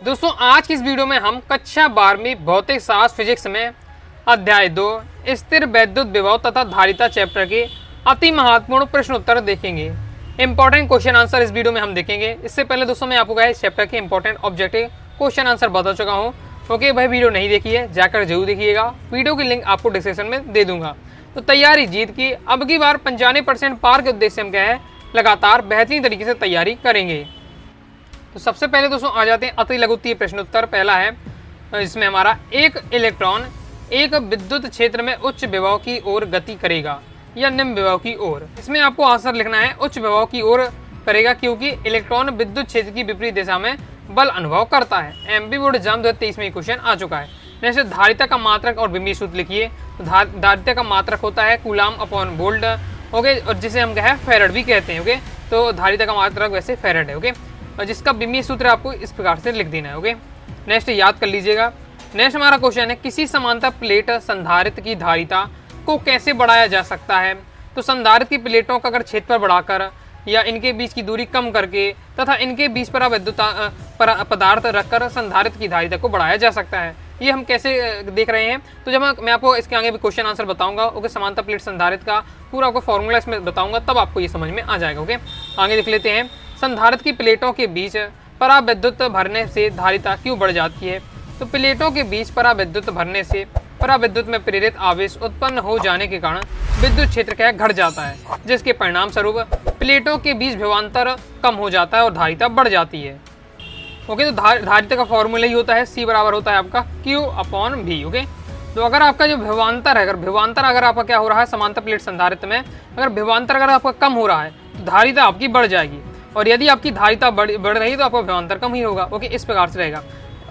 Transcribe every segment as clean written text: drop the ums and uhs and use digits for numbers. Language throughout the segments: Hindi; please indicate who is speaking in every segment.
Speaker 1: दोस्तों आज की इस वीडियो में हम कक्षा 12वीं भौतिक शास्त्र फिजिक्स में अध्याय 2 स्थिर वैद्युत विभव तथा धारिता चैप्टर के अति महत्वपूर्ण प्रश्न उत्तर देखेंगे। इंपॉर्टेंट क्वेश्चन आंसर इस वीडियो में हम देखेंगे। इससे पहले दोस्तों मैं आपको इस चैप्टर के इंपॉर्टेंट ऑब्जेक्टिव क्वेश्चन आंसर बता चुका हूँ। ओके भाई, वीडियो नहीं देखी है जाकर जरूर देखिएगा। वीडियो की लिंक आपको डिस्क्रिप्शन में दे दूंगा। तो तैयारी जीत की अब की बार 95% पार के उद्देश्य हम क्या है लगातार बेहतरीन तरीके से तैयारी करेंगे। तो सबसे पहले दोस्तों आ जाते हैं अति लघुत्तरीय प्रश्न उत्तर। पहला है इसमें हमारा एक इलेक्ट्रॉन एक विद्युत क्षेत्र में उच्च विभव की ओर गति करेगा या निम्न विभव की ओर। इसमें आपको आंसर लिखना है उच्च विभव की ओर करेगा, क्योंकि इलेक्ट्रॉन विद्युत क्षेत्र की विपरीत दिशा में बल अनुभव करता है। एमपी बोर्ड एग्जाम 2023 में क्वेश्चन आ चुका है। जैसे धारिता का मात्रक और विमीय सूत्र लिखिए। तो धारिता का मात्रक होता है कूलाम अपॉन वोल्ट, ओके, और जिसे हम क्या है फैराड भी कहते हैं। ओके, तो धारिता का मात्रक वैसे फैराड है। ओके, और जिसका विमीय सूत्र आपको इस प्रकार से लिख देना है। ओके, नेक्स्ट याद कर लीजिएगा। नेक्स्ट हमारा क्वेश्चन है किसी समांतर प्लेट संधारित्र की धारिता को कैसे बढ़ाया जा सकता है। तो संधारित्र की प्लेटों का अगर क्षेत्रफल बढ़ाकर या इनके बीच की दूरी कम करके तथा इनके बीच परावैद्युत पदार्थ रखकर संधारित्र की धारिता को बढ़ाया जा सकता है। ये हम कैसे देख रहे हैं, तो जब मैं आपको इसके आगे भी क्वेश्चन आंसर बताऊंगा। ओके, समांतर प्लेट संधारित्र का पूरा आपको फॉर्मूला इसमें बताऊंगा, तब आपको ये समझ में आ जाएगा। ओके, आगे देख लेते हैं। संधारित्र की प्लेटों के बीच परावैद्युत भरने से धारिता क्यों बढ़ जाती है। तो प्लेटों के बीच परावैद्युत भरने से परावैद्युत में प्रेरित आवेश उत्पन्न हो जाने के कारण विद्युत क्षेत्र क्या घट जाता है, जिसके परिणाम स्वरूप प्लेटों के बीच विभवांतर कम हो जाता है और धारिता बढ़ जाती है। ओके, तो धारिता का फॉर्मूला ही होता है C बराबर होता है आपका Q अपॉन V। ओके, तो अगर आपका जो विभवांतर है, अगर आपका क्या हो रहा है समांतर प्लेट संधारित्र में अगर विभवांतर अगर आपका कम हो रहा है तो धारिता आपकी बढ़ जाएगी, और यदि आपकी धारिता बढ़ रही है तो आपका विभवांतर कम ही होगा। ओके, इस प्रकार से रहेगा।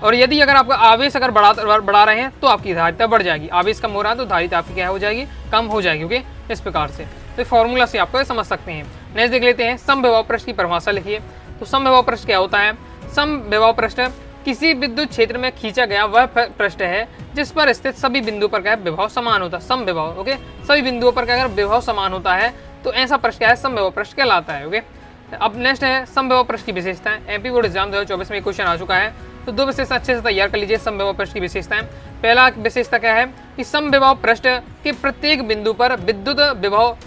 Speaker 1: और यदि अगर आपका आवेश अगर बढ़ा रहे हैं तो आपकी धारिता बढ़ जाएगी। आवेश कम हो रहा है तो धारिता आपकी क्या हो जाएगी, कम हो जाएगी। ओके, इस प्रकार से तो फॉर्मूला से आपको समझ सकते हैं। नेक्स्ट देख लेते हैं समविभव पृष्ठ की परिभाषा लिखिए। तो समविभव पृष्ठ क्या होता है। समविभव पृष्ठ किसी विद्युत क्षेत्र में खींचा गया वह पृष्ठ है जिस पर स्थित सभी बिंदुओं पर क्या है विभव समान होता है। समविभव, ओके, सभी बिंदुओं पर क्या अगर विभव समान होता है तो ऐसा पृष्ठ क्या है समविभव पृष्ठ कहलाता है। ओके, अब नेक्स्ट है समविभव पृष्ठ की विशेषताएं। एमपी बोर्ड एग्जाम 2024 में क्वेश्चन आ चुका है, तो दो विशेषता अच्छे से तैयार कर लीजिए समविभव पृष्ठ की विशेषताएं। पहला विशेषता क्या है कि समविभव पृष्ठ के प्रत्येक बिंदु पर विद्युत विभव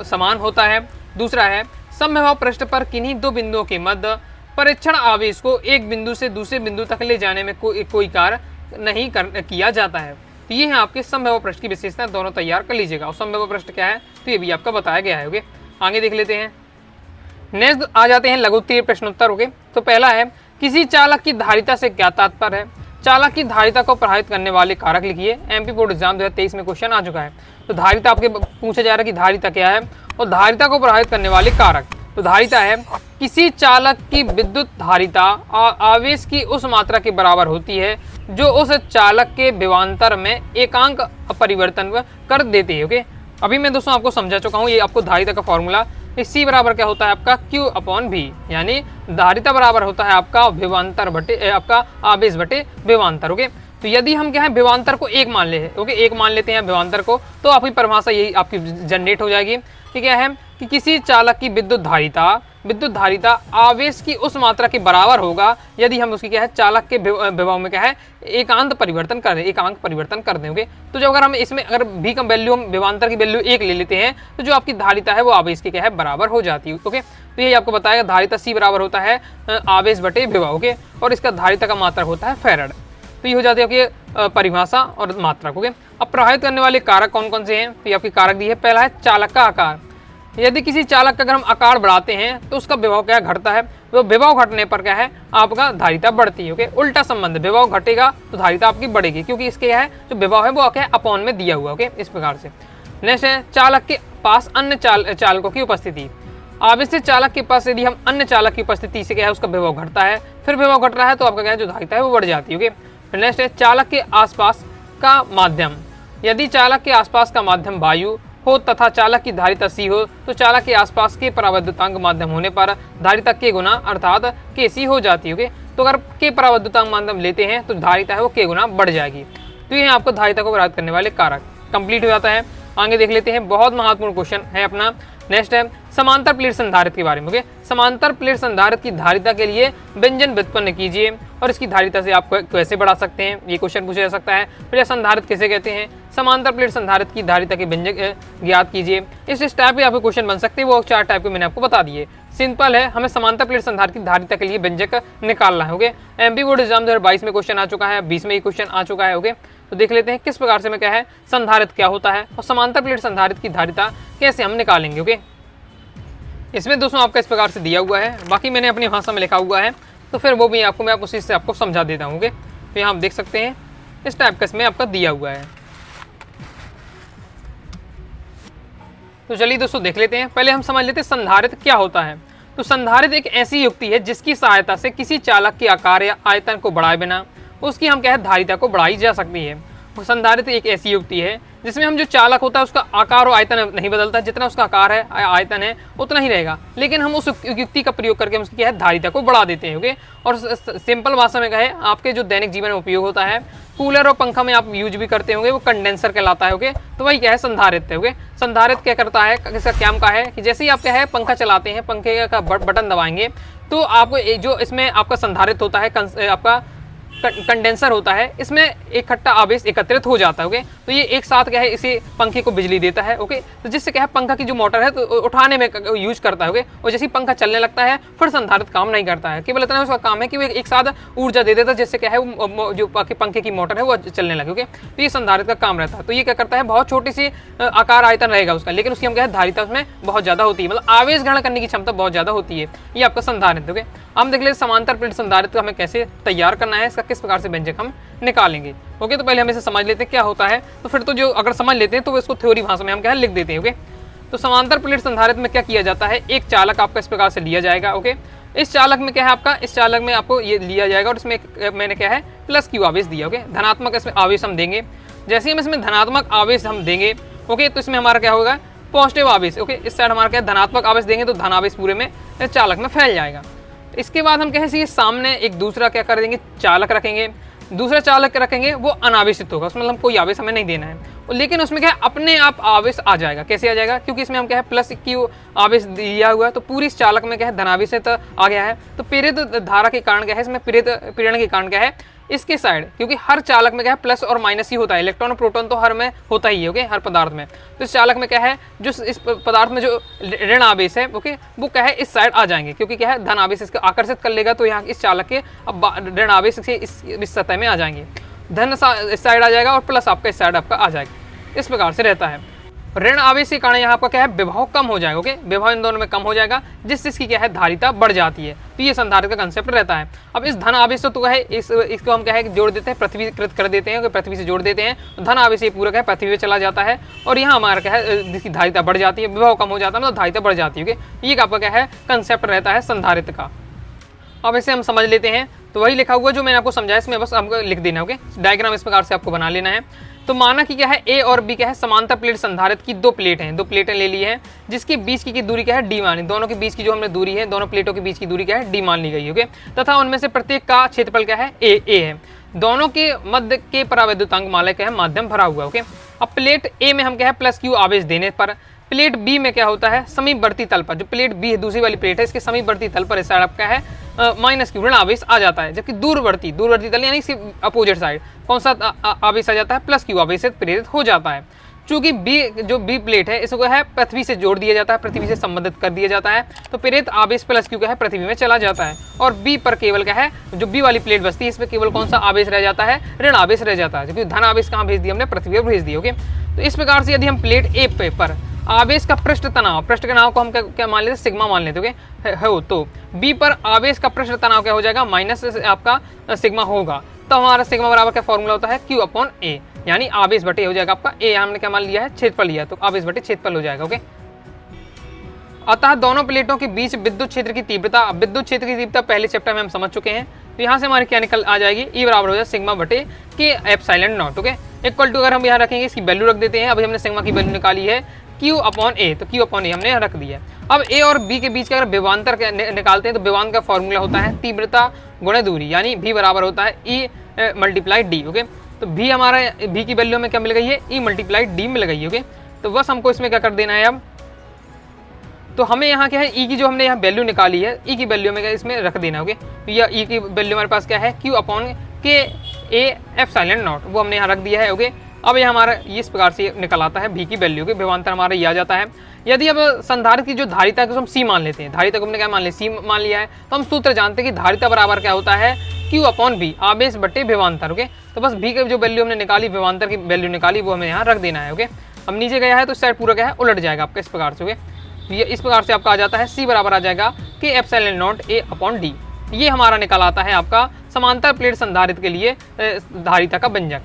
Speaker 1: समान होता है। दूसरा है समविभव पृष्ठ पर किन्हीं दो बिंदुओं के मध्य परीक्षण आवेश को एक बिंदु से दूसरे बिंदु तक ले जाने में कोई कार्य नहीं किया जाता है। तो ये है आपके समविभव पृष्ठ की विशेषताएं, दोनों तैयार कर लीजिएगा। और समविभव पृष्ठ क्या है तो ये भी आपका बताया गया है। ओके, आगे देख लेते हैं। नेक्स्ट आ जाते हैं लघुत्तरीय प्रश्नोत्तर। ओके, तो पहला है किसी चालक की धारिता से क्या तात्पर्य है। चालक की धारिता को प्रभावित करने वाले कारक लिखिए। एमपी बोर्ड एग्जाम 2023 में क्वेश्चन आ चुका है। तो धारिता आपके पूछा जा रहा है कि धारिता क्या है और धारिता को प्रभावित करने वाले कारक। तो धारिता है किसी चालक की विद्युत धारिता आवेश की उस मात्रा के बराबर होती है जो उस चालक के विभवांतर में एकांक परिवर्तन कर देती है। ओके, अभी मैं दोस्तों आपको समझा चुका हूँ। ये आपको धारिता का फॉर्मूला C बराबर क्या होता है आपका Q अपॉन V, यानी धारिता बराबर होता है आपका विभवांतर बटे आपका आवेश बटे विभवांतर। ओके, तो यदि हम क्या है विभवांतर को एक मान ले हैं, ओके, एक मान लेते हैं विभवांतर को, तो आपकी परिभाषा यही आपकी जनरेट हो जाएगी कि क्या है कि किसी चालक की विद्युत धारिता आवेश की उस मात्रा के बराबर होगा यदि हम उसकी क्या है चालक के विभव में क्या है एकांक परिवर्तन कर दें। ओके, तो जब अगर हम इसमें अगर V का वैल्यू हम विभवांतर की वैल्यू 1 ले लेते हैं तो जो आपकी धारिता है वो आवेश की क्या है बराबर हो जाती है। ओके, तो यही आपको बताएगा धारिता C बराबर होता है आवेश बटे विभव। ओके, और इसका धारिता का मात्रक होता है फैराड। तो ये हो जाती है आपकी परिभाषा और मात्रक। ओके, अब प्रभावित करने वाले कारक कौन कौन से हैं, तो ये आपकी कारक दी है। पहला है चालक का आकार। यदि किसी चालक का अगर हम आकार बढ़ाते हैं तो उसका विभव क्या घटता है, वो विभव घटने पर क्या है आपका धारिता बढ़ती है। ओके, उल्टा संबंध, विभव घटेगा तो धारिता आपकी बढ़ेगी, क्योंकि इसके क्या है जो विभव है वो क्या है अपॉन में दिया हुआ। ओके, इस प्रकार से। नेक्स्ट है चालक के पास अन्य चालकों की उपस्थिति। आवेशित चालक के पास यदि हम अन्य चालक की उपस्थिति से क्या है उसका विभव घटता है, फिर विभव घट रहा है तो आपका क्या है जो धारिता है वो बढ़ जाती है। ओके, नेक्स्ट है चालक के आसपास का माध्यम। यदि चालक के आसपास का माध्यम वायु हो तथा चालक की धारिता C हो तो चालक के आसपास के परावैद्युतांक माध्यम होने पर धारिता K गुना अर्थात KC हो जाती है। ओके, तो अगर K परावैद्युतांक माध्यम लेते हैं तो धारिता है वो K गुना बढ़ जाएगी। तो ये आपको धारिता को प्रभावित करने वाले कारक कंप्लीट हो जाता है। आगे देख लेते हैं, बहुत महत्वपूर्ण क्वेश्चन है अपना नेक्स्ट है समांतर प्लेट संधारित्र के बारे में। ओके, समांतर प्लेट संधारित्र की धारिता के लिए व्यंजन व्युत्पन्न कीजिए और इसकी धारिता से आप कैसे बढ़ा सकते हैं, ये क्वेश्चन पूछा जा सकता है। फिर संधारित्र किसे कहते हैं, समांतर प्लेट संधारित्र की धारिता के व्यंजक ज्ञात कीजिए। इस टाइप के आपके क्वेश्चन बन सकते हैं, वो 4 टाइप के मैंने आपको बता दिए। सिंपल है, हमें समांतर प्लेट संधारित्र की धारिता के लिए व्यंजक निकालना है। ओके, एमपी बोर्ड एग्जाम 2022 में क्वेश्चन आ चुका है, 20 में ये क्वेश्चन आ चुका है। ओके, तो देख लेते हैं किस प्रकार से मैं क्या है संधारित्र क्या होता है और समांतर प्लेट संधारित्र की धारिता कैसे हम निकालेंगे। ओके, इसमें दोस्तों आपका इस प्रकार से दिया हुआ है, बाकी मैंने अपनी भाषा में लिखा हुआ है, तो फिर वो भी आपको मैं उसी से आपको समझा देता हूँ। ओके, तो यहाँ आप देख सकते हैं इस टाइप का इसमें आपका दिया हुआ है। तो चलिए दोस्तों देख लेते हैं, पहले हम समझ लेते हैं संधारित्र क्या होता है। तो संधारित्र एक ऐसी युक्ति है जिसकी सहायता से किसी चालक के आकार या आयतन को बढ़ाए बिना उसकी हम क्या है धारिता को बढ़ाई जा सकती है। संधारित्र एक ऐसी युक्ति है जिसमें हम जो चालक होता है उसका आकार और आयतन नहीं बदलता, जितना उसका आकार है आयतन है उतना ही रहेगा, लेकिन हम उस युक्ति का प्रयोग करके उसकी क्या है धारिता को बढ़ा देते हैं। ओके, और सिंपल भाषा में कहे आपके जो दैनिक जीवन में उपयोग होता है, कूलर और पंखा में आप यूज भी करते होंगे, वो कंडेंसर कहलाता है। ओके, तो वही क्या है संधारित्र। ओके, संधारित्र क्या करता है, इसका काम का है कि जैसे ही आप क्या है पंखा चलाते हैं, पंखे का बटन दबाएंगे तो आपको जो इसमें आपका संधारित्र होता है, आपका कंडेंसर होता है, इसमें इकट्ठा आवेश एकत्रित हो जाता है। ओके, तो ये एक साथ क्या है इसी पंखे को बिजली देता है। ओके, तो जिससे क्या है पंखा की जो मोटर है तो उठाने में यूज करता है। ओके, और जैसे ही पंखा चलने लगता है फिर संधारित्र काम नहीं करता है, केवल इतना उसका काम है कि वो एक साथ ऊर्जा दे देता है, जिससे क्या है वो जो पंखे की मोटर है वो चलने लगे। ओके, तो ये संधारित्र का काम रहता है। तो ये क्या करता है, बहुत छोटी सी आकार आयतन रहेगा उसका, लेकिन उसकी हम क्या है धारिता उसमें बहुत ज्यादा होती है, मतलब आवेश ग्रहण करने की क्षमता बहुत ज्यादा होती है। ये आपका संधारित्र। ओके, हम देख लेते समांतर प्लेट संधारित्र हमें कैसे तैयार करना है, इसका किस प्रकार से व्यंजक हम निकालेंगे। ओके, तो पहले हम इसे समझ लेते हैं क्या होता है, तो फिर तो जो अगर समझ लेते हैं तो इसको थ्योरी भाषा में हम क्या लिख देते हैं। ओके, तो समांतर प्लेट संधारित्र में क्या किया जाता है, एक चालक आपका इस प्रकार से लिया जाएगा। ओके, इस चालक में क्या है आपका, इस चालक में आपको ये लिया जाएगा और इसमें मैंने क्या है प्लस क्यू आवेश दिया। ओके, धनात्मक इसमें आवेश हम देंगे, जैसे हम इसमें धनात्मक आवेश हम देंगे। ओके, तो इसमें हमारा क्या होगा पॉजिटिव आवेश। ओके, इस साइड हमारा क्या धनात्मक आवेश देंगे तो धन आवेश पूरे में चालक में फैल जाएगा। इसके बाद हम कहें सामने एक दूसरा क्या कर देंगे चालक रखेंगे, दूसरा चालक रखेंगे वो अनावेशित होगा, उसमें मतलब कोई आवेश हमें नहीं देना है, लेकिन उसमें क्या है अपने आप आवेश आ जाएगा। कैसे आ जाएगा, क्योंकि इसमें हम क्या है प्लस क्यू आवेश दिया हुआ है, तो पूरी इस चालक में क्या है धनावेशित आ गया है। तो प्रेरित धारा के कारण क्या है, इसमें प्रेरण के कारण क्या है इसके साइड, क्योंकि हर चालक में क्या है प्लस और माइनस ही होता है, इलेक्ट्रॉन और प्रोटॉन तो हर में होता ही है। ओके, हर पदार्थ में, तो इस चालक में क्या है जो इस पदार्थ में जो ऋण आवेश है ओके वो क्या है इस साइड आ जाएंगे, क्योंकि क्या है धन आवेश इसको आकर्षित कर लेगा, तो यहाँ इस चालक के अब ऋण आवेश से इस सतह में आ जाएंगे, धन इस साइड आ जाएगा और प्लस आपका इस साइड आपका आ जाएगा। इस प्रकार से रहता है। ऋण आवेश के कारण यहाँ आपका क्या है विभव कम हो जाएगा। ओके, विभव इन दोनों में कम हो जाएगा, जिससे इसकी क्या है धारिता बढ़ जाती है। तो ये संधारित्र का कंसेप्ट रहता है। अब इस धन आवेश तो है इसको हम क्या है जोड़ देते हैं, पृथ्वीकृत कर देते हैं, पृथ्वी से जोड़ देते हैं, धन आवेश ये पूरा क्या है पृथ्वी पे चला जाता है और यहाँ हमारा क्या है जिसकी धारिता बढ़ जाती है, विभव कम हो जाता है मतलब धारिता बढ़ जाती है। ओके, ये आपका क्या है कंसेप्ट रहता है संधारित्र का। अब इसे हम समझ लेते हैं, तो वही लिखा हुआ जो मैंने आपको समझाया इसमें बस आपको लिख देना है। ओके, डायग्राम इस प्रकार से आपको बना लेना है। तो माना कि क्या है ए और बी क्या है समांतर प्लेट संधारित्र की दो प्लेट हैं, दो प्लेटें ले ली हैं, जिसके बीच की दूरी क्या है डी मान, दोनों के बीच की जो हमने दूरी है दोनों प्लेटों के बीच की दूरी क्या है डी मान ली गई। ओके, तथा उनमें से प्रत्येक का क्षेत्रफल क्या है ए है, दोनों के मध्य के परावैद्युतांक मालय क्या है माध्यम भरा हुआ। ओके, अब प्लेट ए में हम क्या है प्लस क्यू आवेश देने पर प्लेट बी में क्या होता है समीपवर्ती तल पर, जो प्लेट बी है दूसरी वाली प्लेट है इसके समीपवर्ती तल पर इस साइड क्या है माइनस क्यू ऋण आवेश आ जाता है, जबकि दूरवर्ती तल यानी अपोजिट साइड कौन सा आवेश आ जाता है प्लस क्यू आवेश से प्रेरित हो जाता है। चूंकि बी प्लेट है इसको है पृथ्वी से जोड़ दिया जाता है, पृथ्वी से संबंधित कर दिया जाता है, तो प्रेरित आवेश प्लस क्यू क्या है पृथ्वी में चला जाता है और बी पर केवल क्या है जो बी वाली प्लेट बचती है इस पर केवल कौन सा आवेश रह जाता है ऋण आवेश रह जाता है, जबकि धन आवेश कहाँ भेज दिया हमने पृथ्वी पर भेज दिया। ओके, तो इस प्रकार से यदि हम प्लेट ए पर आवेश का पृष्ठ तनाव को हम क्या मान लेते सिग्मा मान लेते हो, तो बी पर आवेश का पृष्ठ तनाव क्या हो जाएगा माइनस आपका सिग्मा होगा, तो हमारा सिग्मा बराबर क्या फॉर्मूला होता है क्यू अपॉन ए, यानी आवेश बटे हो जाएगा आपका ए, हमने क्या मान लिया है क्षेत्रफल लिया तो आवेश बटे क्षेत्रफल हो जाएगा। ओके, अतः दोनों प्लेटों के बीच विद्युत क्षेत्र की तीव्रता, विद्युत क्षेत्र की तीव्रता पहले चैप्टर में हम समझ चुके हैं, तो यहाँ से हमारे क्या निकल आ जाएगी ई बराबर हो जाएगा सिग्मा बटे के epsilon nought. Okay, equal to अगर हम यहाँ रखेंगे इसकी वैल्यू रख देते हैं, अभी हमने सिग्मा की वैल्यू निकाली है Q अपॉन ए, तो Q अपॉन ए हमने रख दिया। अब A और B के बीच का अगर विभवांतर निकालते हैं तो विभवांतर का फॉर्मूला होता है तीव्रता गुणे दूरी, यानी V बराबर होता है E मल्टीप्लाई डी। ओके, तो V हमारा V की वैल्यू में क्या मिल गई है E मल्टीप्लाई डी मिल गई है। ओके, तो बस हमको इसमें क्या कर देना है अब तो हमें यहाँ क्या है, ई की जो हमने यहाँ वैल्यू निकाली है, ई की वैल्यू में क्या इसमें रख देना। ओके, तो यह ई की वैल्यू हमारे पास क्या है, क्यू अपॉन के ए एप्सिलॉन नॉट, वो हमने यहाँ रख दिया है। ओके, अब ये हमारा इस प्रकार से निकल आता है भी की वैल्यू के, विभवांतर हमारा ये आ जाता है। यदि अब संधारित्र की जो धारिता है हम सी मान लेते हैं, धारिता को हमने क्या मान लिया, सी मान लिया है, तो हम सूत्र जानते हैं कि धारिता बराबर क्या होता है, क्यू अपॉन बी, आवेश बटे विभवांतर। ओके, तो बस भी की जो वैल्यू हमने निकाली, विभवांतर की वैल्यू निकाली, वो हमें यहाँ रख देना है। ओके, अब नीचे गया है तो इस साइड पूरा क्या है उलट जाएगा आपका इस प्रकार से। ओके, ये इस प्रकार से आपका आ जाता है सी बराबर आ जाएगा के epsilon not a upon D. ये हमारा निकल आता है आपका समांतर प्लेट संधारित्र के लिए धारिता का व्यंजक।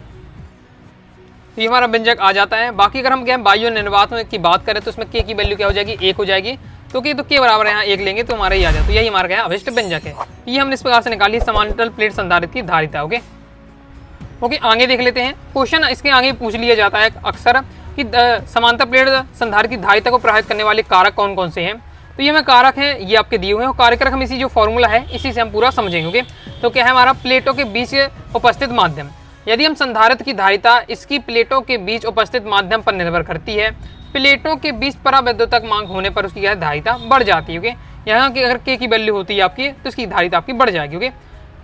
Speaker 1: ये हमारा व्यंजक आ जाता है। बाकी अगर हम क्या बाह्य निर्वात की बात करें तो इसमें के की वैल्यू क्या हो जाएगी, 1 हो जाएगी, क्योंकि तो के बराबर यहाँ 1 लेंगे तो हमारा ही आ जाए, तो यही हमारा क्या अभिष्ट व्यंजक है। ये हमने इस प्रकार से निकाली समांतर प्लेट संधारित्र की धारिता। ओके, आगे देख लेते हैं क्वेश्चन। इसके आगे पूछ लिया जाता है अक्सर कि समांतर प्लेट संधारित्र की धारिता को प्रभावित करने वाले कारक कौन कौन से हैं। तो ये हमें कारक हैं, ये आपके दिए हुए हैं, और कारक हम इसी जो फॉर्मूला है इसी से हम पूरा समझेंगे। ओके, तो क्या है हमारा, प्लेटों के बीच उपस्थित माध्यम। यदि हम संधारित्र की धारिता इसकी प्लेटों के बीच उपस्थित माध्यम पर निर्भर करती है, प्लेटों के बीच परावैद्युतक मांग होने पर उसकी धारिता बढ़ जाती है। ओके, यहाँ की अगर के की वैल्यू होती है आपकी तो इसकी धारिता आपकी बढ़ जाएगी। ओके,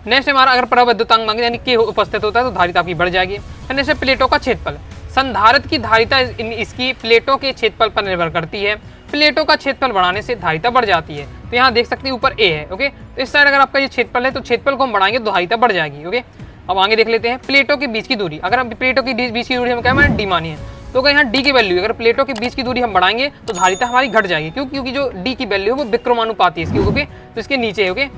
Speaker 1: नेक्स्ट हमारा अगर परावैद्युतांक मांग यानी के उपस्थित होता है तो धारिता आपकी बढ़ जाएगी। नेक्स्ट प्लेटों का क्षेत्रफल, संधारित्र की धारिता इसकी प्लेटों के क्षेत्रफल पर निर्भर करती है, प्लेटों का क्षेत्रफल बढ़ाने से धारिता बढ़ जाती है। तो यहाँ देख सकते हैं ऊपर ए है। ओके, तो इस साइड अगर आपका ये क्षेत्रफल है तो क्षेत्रफल को हम बढ़ाएंगे तो धारिता बढ़ जाएगी। ओके, अब आगे देख लेते हैं प्लेटों के बीच की दूरी। अगर हम प्लेटों के बीच की दूरी हम क्या है डी मानी है, तो अगर यहाँ डी की वैल्यू अगर प्लेटों के बीच की दूरी हम बढ़ाएंगे तो धारिता हमारी घट जाएगी। क्यों, क्योंकि जो डी की वैल्यू है वो विक्रमानुपाती है इसकी। ओके, तो इसके नीचे है। ओके,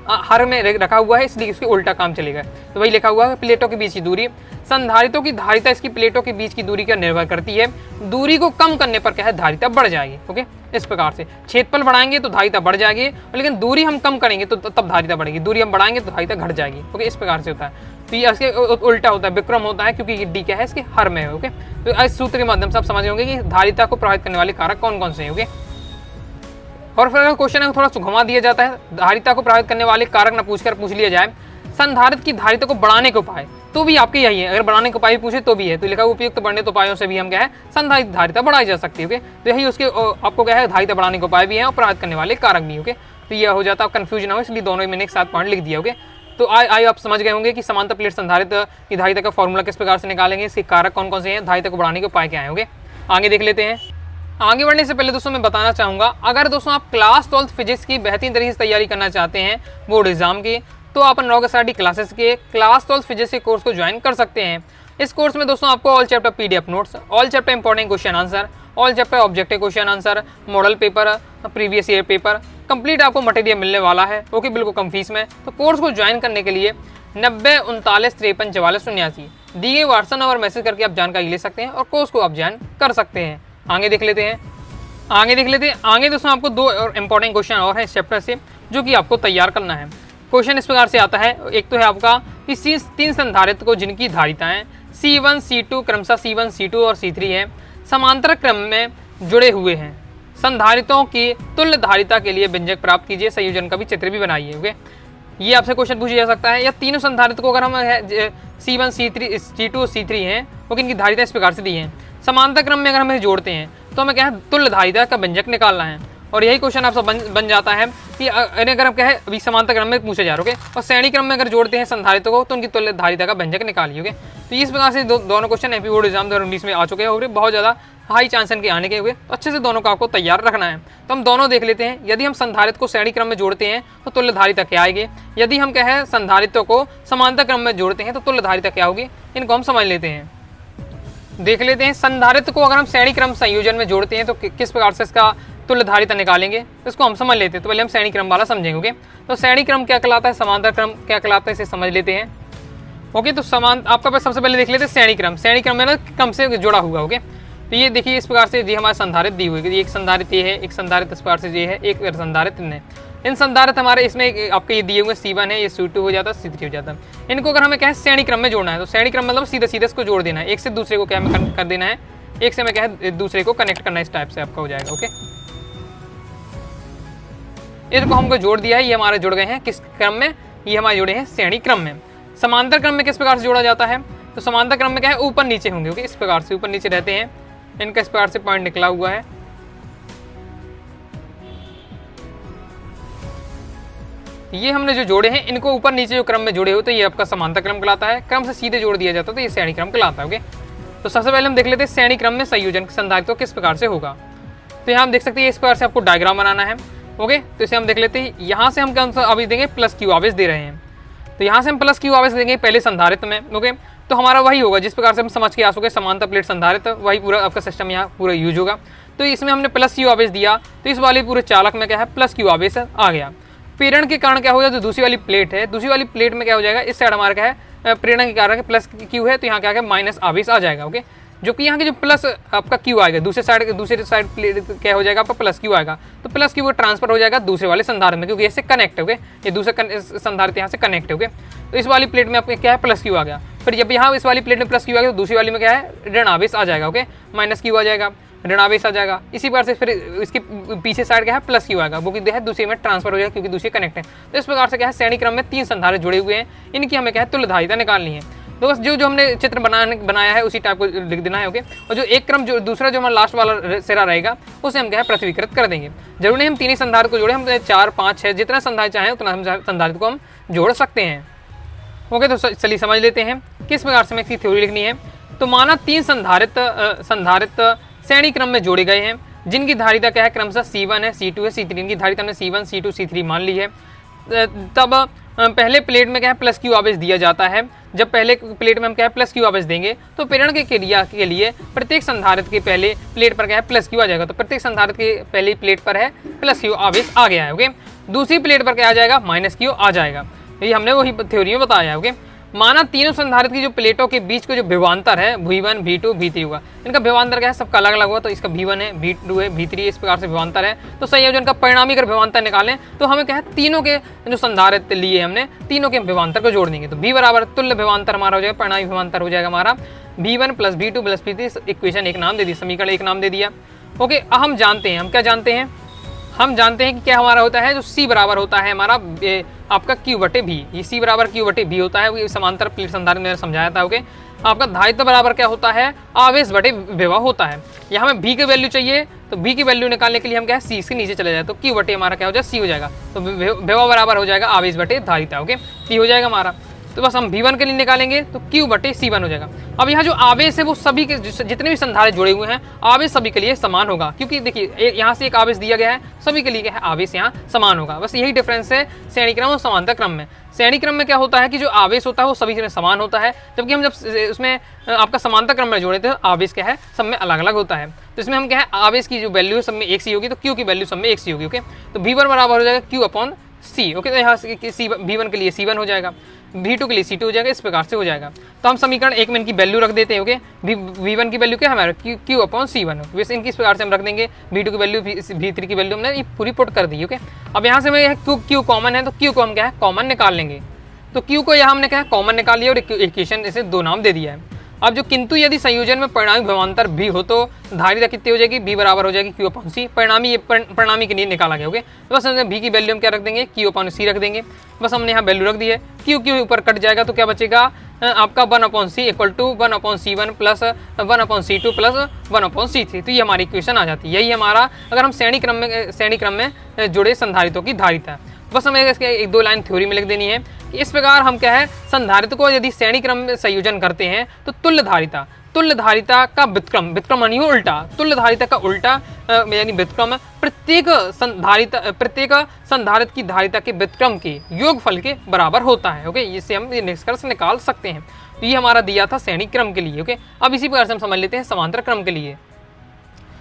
Speaker 1: हर में रखा हुआ है इसलिए इसके उल्टा काम चलेगा, तो वही लिखा हुआ है प्लेटों के बीच की दूरी। संधारित्रों की धारिता इसकी प्लेटों के बीच की दूरी का निर्भर करती है, दूरी को कम करने पर क्या है धारिता बढ़ जाएगी। ओके, इस प्रकार से क्षेत्रफल बढ़ाएंगे तो धारिता बढ़ जाएगी, लेकिन दूरी हम कम करेंगे तो तब धारिता बढ़ेगी, दूरी हम बढ़ाएंगे तो धारिता घट जाएगी। ओके, इस प्रकार से होता है। तो ये इसके उल्टा होता है, विक्रम होता है, क्योंकि ये डी क्या है इसके हर में है। ओके, तो इस सूत्र के माध्यम से आप समझ होंगे कि धारिता को प्रभावित करने वाले कारक कौन कौन से हैं। ओके, और फिर अगर क्वेश्चन है थोड़ा सा घुमा दिया जाता है, धारिता को प्रभावित करने वाले कारक न पूछ लिया जाए, संधारित्र की धारिता को बढ़ाने के उपाय, तो भी आपके यही है। अगर बढ़ाने के उपाय पूछे तो भी है, तो लिखा उपयुक्त बढ़ने तो उपायों से भी हम क्या है संधारित्र धारिता बढ़ाई जा सकती है। ओके, तो यही उसके आपको क्या है धारिता बढ़ाने के उपाय भी है और प्रभावित करने वाले कारक भी। ओके, तो यह हो जाता है, कंफ्यूजन हो, इसलिए दोनों मैंने एक साथ पॉइंट लिख दिया। ओके, तो आई आप समझ गए होंगे कि समांतर प्लेट संधारित्र की धारिता का फॉर्मूला किस प्रकार से निकालेंगे, इसके कारक कौन कौन से हैं, धारिता को बढ़ाने के उपाय क्या है। ओके, आगे देख लेते हैं। आगे बढ़ने से पहले दोस्तों मैं बताना चाहूँगा, अगर दोस्तों आप क्लास 12 फिजिक्स की बेहतरीन तरीके से तैयारी करना चाहते हैं बोर्ड एग्जाम की, तो आप नौगसाडी क्लासेस के क्लास 12 फिजिक्स के कोर्स को ज्वाइन कर सकते हैं। इस कोर्स में दोस्तों आपको all chapter PDF notes, all chapter important question answer, all chapter objective question answer, model paper, previous year paper complete आपको मटेरियल मिलने वाला है। ओके, बिल्कुल कम फीस में। तो कोर्स को ज्वाइन करने के लिए 90 39 53 44 79 दिए गए व्हाट्सएप नंबर मैसेज करके आप जानकारी ले सकते हैं और कोर्स को आप ज्वाइन कर सकते हैं। आगे देख लेते हैं। आगे दोस्तों आपको 2 और इंपॉर्टेंट क्वेश्चन और हैं इस चैप्टर से जो कि आपको तैयार करना है। क्वेश्चन इस प्रकार से आता है, एक तो है आपका कि 3 संधारित्र को जिनकी धारिताएं C1 C2 क्रमशः C1 C2 और C3 है, समांतर क्रम में जुड़े हुए हैं, संधारित्रों की तुल्य धारिता के लिए व्यंजक प्राप्त कीजिए, संयोजन का भी चित्र भी बनाइए। ओके, ये आपसे क्वेश्चन पूछा जा सकता है। या तीनों संधारित्र को अगर हम C1 C3 C2 और C3 हैं, ओके, इनकी धारिता इस प्रकार से दी है, समांतर क्रम में अगर हम जोड़ते हैं तो हमें क्या है तुल्य धारिता का व्यंजक निकालना है। और यही क्वेश्चन आपसे बन जाता है कि अगर हम क्या है अभी समांतर क्रम में पूछे जा रहे हो, और श्रेणी क्रम में अगर जोड़ते हैं संधारित्रों को तो उनकी तुल्य धारिता का व्यंजक निकालिए। ओके, तो इस प्रकार से दोनों क्वेश्चन एमपी बोर्ड एग्जाम 2019 में आ चुके हैं और बहुत ज़्यादा हाई चांस के आने के हुए, तो अच्छे से दोनों का आपको तैयार रखना है। तो हम दोनों देख लेते हैं। यदि हम संधारित्र को श्रेणी क्रम में जोड़ते हैं तो तुल्य धारिता क्या आएगी, यदि हम क्या है संधारित्रों को समांतर क्रम में जोड़ते हैं तो तुल्य धारिता क्या होगी, इनको हम समझ लेते हैं। देख लेते हैं संधारित्र को अगर हम श्रेणी क्रम संयोजन में जोड़ते हैं तो किस प्रकार से इसका तुल्य धारिता निकालेंगे, इसको हम समझ लेते हैं। तो पहले हम श्रेणी क्रम वाला समझेंगे। ओके, तो श्रेणी क्रम क्या कहलाता है, समांतर क्रम क्या कहलाता है, इसे समझ लेते हैं। ओके, तो आपका सबसे पहले देख लेते हैं श्रेणी क्रम। श्रेणी क्रम में ना क्रम से जुड़ा हुआ। ओके, तो ये देखिए इस प्रकार से जी हमारे संधारित्र दी हुई है, एक संधारित्र ये है, एक संधारित्र इस प्रकार से ये है, एक संधारित्र ने इन संधारित्र हमारे इसमें आपके ये दिए हुए C1 है, ये C2 हो जाता है, C3 हो जाता है। इनको अगर हमें क्या है श्रेणी क्रम में जोड़ना है तो श्रेणी क्रम मतलब सीधे सीधे इसको जोड़ देना है, एक से दूसरे को क्या हमें कर देना है, एक से हमें क्या है दूसरे को कनेक्ट करना है, इस टाइप से आपका हो जाएगा। ओके, इनको हमको जोड़ दिया है, ये हमारे जुड़ गए हैं किस क्रम में, ये हमारे जुड़े हैं श्रेणी क्रम में। समांतर क्रम में किस प्रकार से जोड़ा जाता है, तो समांतर क्रम में क्या है ऊपर नीचे होंगे। ओके, इस प्रकार से ऊपर नीचे रहते हैं, इनका इस प्रकार से पॉइंट निकला हुआ है, ये हमने जो जोड़े हैं इनको ऊपर नीचे जो क्रम में जोड़े हो तो ये आपका समांतर क्रम कहलाता है। क्रम से सीधे जोड़ दिया जाता है तो ये श्रेणी क्रम कहलाता है। ओके, तो सबसे पहले हम देख लेते हैं श्रेणी क्रम में संयोजन संधारित्व किस प्रकार से होगा। तो यहाँ हम देख सकते हैं इस प्रकार से आपको डायग्राम बनाना है। ओके, तो इसे हम देख लेते हैं। यहाँ से हम कौन सा आवेश देंगे, प्लस क्यू आवेश दे रहे हैं, तो यहाँ से हम प्लस क्यू आवेश देंगे पहले संधारित्र में। ओके, तो हमारा वही होगा जिस प्रकार से हम समझ के आ चुके समांतर प्लेट संधारित्र, वही पूरा आपका सिस्टम यहाँ पूरा यूज होगा। तो इसमें हमने प्लस क्यू आवेश दिया तो इस वाले पूरे चालक में क्या है, प्लस क्यू आवेश आ गया। प्रेरण के कारण क्या हो जाए, जो दूसरी वाली प्लेट है, दूसरी वाली प्लेट में क्या हो जाएगा, इस साइड हमारा क्या है प्रेरण के कारण प्लस क्यू है, तो यहाँ क्या है माइनस आवेश आ जाएगा। ओके, जो कि यहाँ के जो प्लस आपका क्यू आएगा दूसरे साइड प्लेट क्या हो जाएगा आपका प्लस क्यू आएगा, तो प्लस क्यू ट्रांसफर हो जाएगा दूसरे वाले संधारित्र में, क्योंकि इससे कनेक्ट हो गए, ये दूसरे संधारित्र यहाँ से कनेक्ट हो गए। तो इस वाली प्लेट में आपके क्या है प्लस क्यू आ गया। फिर जब यहाँ इस वाली प्लेट में प्लस क्यू आ गया तो दूसरी वाली में क्या है ऋण आवेश आ जाएगा। ओके, माइनस क्यू आ जाएगा, ऋण आवेश आ जाएगा। इसी प्रकार से फिर इसके पीछे साइड क्या है प्लस क्यू आएगा, वो है दूसरे में ट्रांसफर हो जाएगा क्योंकि दूसरे कनेक्ट है। तो इस प्रकार से क्या है श्रेणी क्रम में 3 संधारित्र जुड़े हुए हैं, इनकी हमें क्या है तुल्यधारिता निकालनी है। तो बस जो हमने चित्र बनाया है उसी टाइप को लिख देना है। ओके, और जो एक क्रम जो दूसरा जो हमारा लास्ट वाला सिरा रहेगा उसे हम क्या है पृथ्वीकृत कर देंगे। जरूर नहीं हम 3 ही संधारित्र को जोड़े, हम 4, 5, 6 जितना संधारित्र चाहें उतना हम संधारित्र को हम जोड़ सकते हैं। ओके, तो चलिए समझ लेते हैं किस प्रकार से हमें इसकी थ्योरी लिखनी है। तो माना 3 संधारित्र श्रेणी क्रम में जोड़े गए हैं, जिनकी धारिता क्या है क्रमशः C1 है, C2 है, C3। इनकी धारिता हमने C1, C2, C3 मान ली है। तब पहले प्लेट में क्या है प्लस क्यू आवेश दिया जाता है। जब पहले प्लेट में हम क्या है प्लस क्यू आवेश देंगे तो प्रेरण की क्रिया के लिए प्रत्येक संधारित्र के पहले प्लेट पर क्या है प्लस क्यू आ जाएगा। तो प्रत्येक संधारित्र के पहली प्लेट पर है प्लस क्यू आवेश आ गया है। ओके, दूसरी प्लेट पर क्या आ जाएगा माइनस क्यू आ जाएगा। ये हमने वही थ्योरी में बताया है। ओके, माना तीनों संधारित्र की जो प्लेटों के बीच का जो विभवांतर है V1, V2, V3 होगा। इनका विभवांतर क्या है सबका अलग अलग होगा, तो इसका V1 है, V2 है, V3 इस प्रकार से विभवांतर है। तो संयोजन का परिणामी अगर विभवांतर निकालें तो हमें क्या है तीनों के जो संधारित्र लिए हमने तीनों के विभवांतर को जोड़ देंगे। तो V बराबर तुल्य विभवांतर हमारा हो जाएगा, परिणामी विभवांतर हो जाएगा हमारा V1 plus V2 plus V3। Equation एक नाम दे दी, समीकरण एक नाम दे दिया। ओके, अब हम जानते हैं, हम क्या जानते हैं, हम जानते हैं कि क्या हमारा होता है जो C बराबर होता है हमारा आपका Q/V। ये C बराबर Q/V होता है, वो समांतर प्लेट संधारित्र में समझाया था। ओके, आपका धारित्व बराबर क्या होता है आवेश बटे विभव होता है। यहाँ हमें V की वैल्यू चाहिए, तो V की वैल्यू निकालने के लिए हम क्या है C के नीचे चले जाए, तो Q बटे हमारा क्या हो जाए C हो जाएगा। तो विभव बराबर हो जाएगा आवेश बटे धारिता। ओके, P हो जाएगा हमारा। तो बस हम V1 के लिए निकालेंगे तो Q/C1 हो जाएगा। अब यहाँ जो आवेश है वो सभी के जितने भी संधारित्र जुड़े हुए हैं आवेश सभी के लिए समान होगा, क्योंकि देखिए यहाँ से एक आवेश दिया गया है, सभी के लिए क्या है आवेश यहाँ समान होगा। बस यही डिफरेंस है श्रेणी क्रम और समांतर क्रम में। श्रेणी क्रम में क्या होता है कि जो आवेश होता है वो सभी में समान होता है, जबकि हम जब उसमें आपका समांतर क्रम में जोड़े थे आवेश क्या है सब में अलग अलग होता है। तो इसमें हम क्या है आवेश की जो वैल्यू है सब में एक सी होगी, तो Q की वैल्यू सब में एक सी होगी। ओके, तो V1 बराबर हो जाएगा Q/C। ओके, तो यहाँ से V1 के लिए C1 हो जाएगा, V2 के लिए C2 हो जाएगा, इस प्रकार से हो जाएगा। तो हम समीकरण एक में इनकी वैल्यू रख देते हैं। ओके, V1 की वैल्यू क्या है हमारा Q/C1। वैसे इनकी इस प्रकार से हम रख देंगे। V2 की वैल्यू, V3 की वैल्यू हमने पूरी पुट कर दी। ओके, अब यहाँ से हमें Q कॉमन है तो Q को हम क्या है कॉमन निकाल लेंगे। तो Q को यहाँ हमने क्या है कॉमन निकाल लिया और इक्वेशन इसे 2 नाम दे दिया है। अब जो किंतु यदि संयोजन में परिणामी विभवांतर भी हो तो धारिता कितनी हो जाएगी V बराबर हो जाएगी Q/C। परिणामी ये परिणामी के लिए निकाला गया। ओके, तो बस हमने V की वैल्यू हम क्या रख देंगे Q/C रख देंगे। बस हमने यहाँ वैल्यू रख दी है। Q ऊपर कट जाएगा तो क्या बचेगा आपका 1/C equal to 1/C1 plus 1/C2 plus 1/C3। तो ये हमारी इक्वेशन आ जाती है। यही हमारा अगर हम श्रेणी क्रम में जुड़े संधारित्रों की धारिता है। बस हमें इसके 1-2 लाइन थ्योरी में लिख देनी है। इस प्रकार हम क्या है संधारित्र को यदि श्रेणी क्रम में संयोजन करते हैं तो तुल्य धारिता का व्युत्क्रम यानी उल्टा, तुल्य धारिता का उल्टा यानी व्युत्क्रम प्रत्येक संधारित्र की धारिता के व्युत्क्रम के योगफल के बराबर होता है। ओके, इससे हम ये निष्कर्ष निकाल सकते हैं। तो ये हमारा दिया था श्रेणी क्रम के लिए। ओके, अब इसी प्रकार से हम समझ लेते हैं समांतर क्रम के लिए।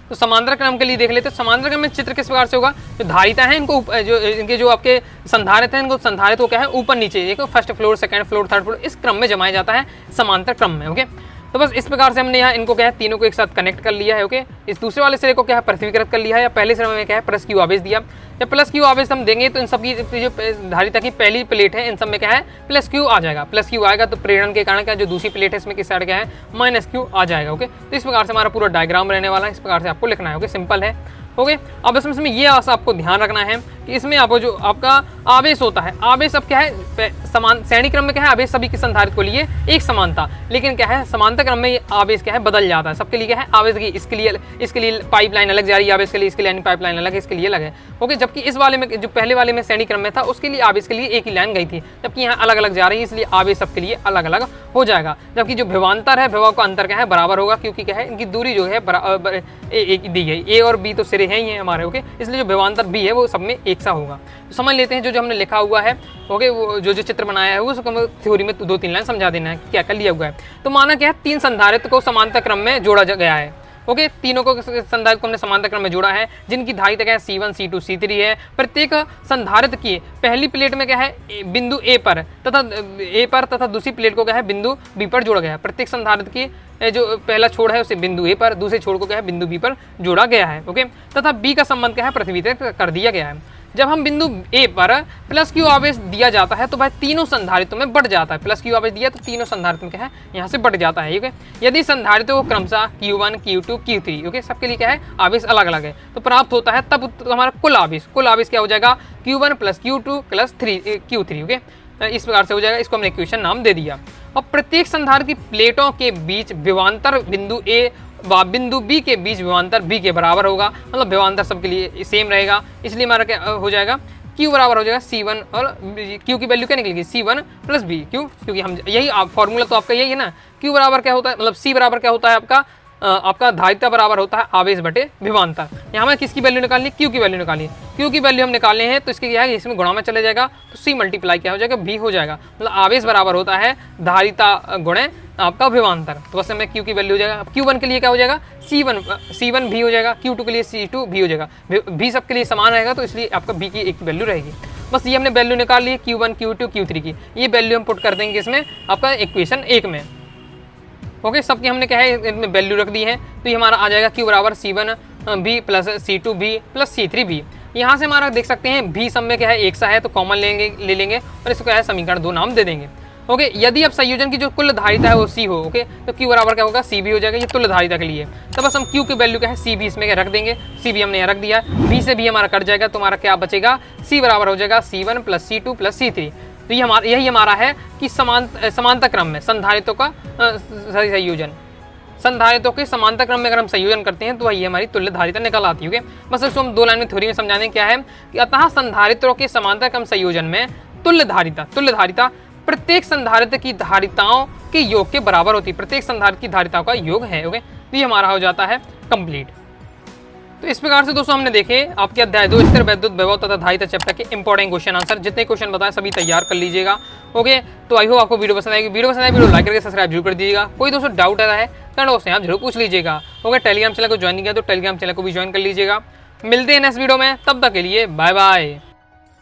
Speaker 1: तो समांतर क्रम के लिए देख लेते हैं। समांतर क्रम में चित्र किस प्रकार से होगा, जो धारिता है इनको जो इनके जो आपके संधारित्र हैं इनको संधारित्र को क्या है ऊपर नीचे देखो first floor, second floor, third floor इस क्रम में जमाया जाता है समांतर क्रम में। ओके, तो बस इस प्रकार से हमने यहाँ इनको क्या है तीनों को एक साथ कनेक्ट कर लिया है। ओके, इस दूसरे वाले सिरे को क्या है पृथ्वीकृत कर लिया है, या पहले सिरे में क्या है प्लस Q आवेश दिया। जब प्लस Q आवेश हम देंगे तो इन सब की जो धारिता की पहली प्लेट है इन सब में क्या है प्लस Q आ जाएगा। प्लस Q आएगा तो प्रेरण के कारण क्या जो दूसरी प्लेट है इसमें किस साइड क्या है माइनस Q आ जाएगा। ओके, तो इस प्रकार से हमारा पूरा डायग्राम रहने वाला है। इस प्रकार से आपको लिखना है। ओके, सिंपल है। ओके। अब इसमें ये आपको ध्यान रखना है कि इसमें आपको जो आपका आवेश होता है, आवेश अब क्या है, समान श्रेणी क्रम में क्या है, आवेश सभी के संधारित्र को लिए एक समान था, लेकिन क्या है समांतर क्रम में आवेश क्या है बदल जाता है। सबके लिए क्या है आवेश की, इसके लिए पाइपलाइन अलग जा रही है आवेश के लिए, इसके लिए पाइपलाइन अलग है, इसके लिए अलग है। ओके, जबकि इस वाले में जो पहले वाले में श्रेणी क्रम में था उसके लिए आवेश के लिए एक ही लाइन गई थी, जबकि यहाँ अलग अलग जा रही है, इसलिए आवेश सबके लिए अलग अलग हो जाएगा। जबकि जो विभवांतर है, विभव का अंतर क्या है बराबर होगा, क्योंकि क्या है इनकी दूरी जो है एक दी गई, ए और बी तो सिरे हैं ही हैं हमारे। ओके, इसलिए जो विभवांतर बी है वो सब में एक सा होगा। तो समझ लेते हैं जो हमने लिखा हुआ है। ओके, वो जो चित्र बनाया है वो उसको थ्योरी में 2-3 लाइन समझा देना है क्या क्या लिया हुआ है। तो माना क्या है 3 संधारित्र को समांतर क्रम में जोड़ा गया है। ओके, तीनों को संधारित्र को हमने समांतर क्रम में जोड़ा है, जिनकी धारिता क्या है C1, C2, C3 है। प्रत्येक संधारित्र की पहली प्लेट में क्या है बिंदु ए पर तथा दूसरी प्लेट को क्या है बिंदु बी पर जोड़ा गया है। प्रत्येक संधारित्र की जो पहला छोर है उसे बिंदु ए पर, दूसरे छोर को क्या है बिंदु बी पर जोड़ा गया है। ओके, तथा बी का संबंध क्या है पृथ्वी तक कर दिया गया है। जब हम बिंदु ए पर प्लस क्यू आवेश दिया जाता है तो वह तीनों संधारित्रों में बढ़ जाता है। प्लस क्यू आवेश दिया तो तीनों संधारित्र में क्या है यहाँ से बढ़ जाता है। ओके, यदि संधारित्रों को क्रमशः Q1, Q2, Q3 ओके सबके लिए क्या है आवेश अलग अलग है तो प्राप्त होता है, तब तो हमारा कुल आवेश क्या हो जाएगा Q1 plus Q2 plus Q3। Okay, इस प्रकार से हो जाएगा। इसको हमने इक्वेशन नाम दे दिया। और प्रत्येक संधारित्र की प्लेटों के बीच विभवांतर बिंदु ए व बिंदु बी के बीच विभवांतर बी के बराबर होगा, मतलब विभवांतर सबके लिए सेम रहेगा। इसलिए हमारा क्या हो जाएगा Q बराबर हो जाएगा C1 और Q की वैल्यू क्या निकलेगी C1 प्लस B। क्यों? क्योंकि हम यही फॉर्मूला तो आपका यही है ना, Q बराबर क्या होता है, मतलब C बराबर क्या होता है आपका धारिता बराबर होता है आवेश बटे विभवांतर। यहाँ हमें किसकी वैल्यू निकालनी, Q की वैल्यू निकालनी। Q की वैल्यू हम निकालने हैं तो इसके क्या है इसमें गुणा में चले जाएगा तो C मल्टीप्लाई क्या हो जाएगा B हो जाएगा, मतलब आवेश बराबर होता है धारिता गुणे आपका विभवांतर। तो बस हमें Q की वैल्यू हो जाएगा। Q1 के लिए क्या हो जाएगा C1 भी हो जाएगा, Q2 के लिए C2 भी हो जाएगा, भी सबके लिए समान रहेगा तो इसलिए आपका B की एक वैल्यू रहेगी। बस ये हमने वैल्यू निकाल ली Q1, Q2, Q3 की, ये वैल्यू हम पुट कर देंगे इसमें आपका इक्वेशन 1 में। ओके, सबकी हमने क्या है इसमें वैल्यू रख दी है तो ये हमारा आ जाएगा Q बराबर C1B plus C2B plus C3B। यहाँ से हमारा देख सकते हैं B सब में क्या है एक सा है तो कॉमन ले लेंगे और इसको क्या है समीकरण 2 नाम दे देंगे। ओके, यदि अब संयोजन की जो कुल धारिता है वो C हो, ओके तो Q बराबर क्या होगा CB हो जाएगा, ये तुल्य धारिता के लिए। तो बस हम Q की वैल्यू क्या है CB इसमें क्या रख देंगे, CB हमने यहाँ रख दिया, B से B हमारा कट जाएगा तो हमारा क्या बचेगा C बराबर हो जाएगा C1 plus C2 plus C3। तो ये यही हमारा है कि समांतर क्रम में संधारित्रों का संयोजन, संधारित्रों के समांतर क्रम में अगर हम संयोजन करते हैं तो वही हमारी तुल्य धारिता निकल आती है। बस इसको हम 2 लाइन में थ्योरी में समझाने क्या है कि अतः संधारित्रों के समांतर क्रम संयोजन में तुल्य धारिता प्रत्येक संधारित्र की धारिताओं के योग के बराबर होती है। प्रत्येक संधारित्र की धारिताओं का योग है। ओके, तो ये हमारा हो जाता है कंप्लीट। तो इस प्रकार से दोस्तों हमने देखे आपके अध्याय 2 स्थिर वैद्युत विभव तथा धारिता चैप्टर के इंपॉर्टेंट क्वेश्चन आंसर। जितने क्वेश्चन बताए सभी तैयार कर लीजिएगा। ओके, तो आई होप आपको वीडियो पसंद आएगी। वीडियो लाइक करके सब्सक्राइब जरूर कर दीजिएगा। कोई दोस्तों डाउट आता है कमेंट बॉक्स में आप जरूर पूछ लीजिएगा। ओके, टेलीग्राम चैनल को ज्वाइन नहीं किया तो टेलीग्राम चैनल को भी ज्वाइन कर लीजिएगा। मिलते हैं नेक्स्ट वीडियो में, तब तक के लिए बाय बाय।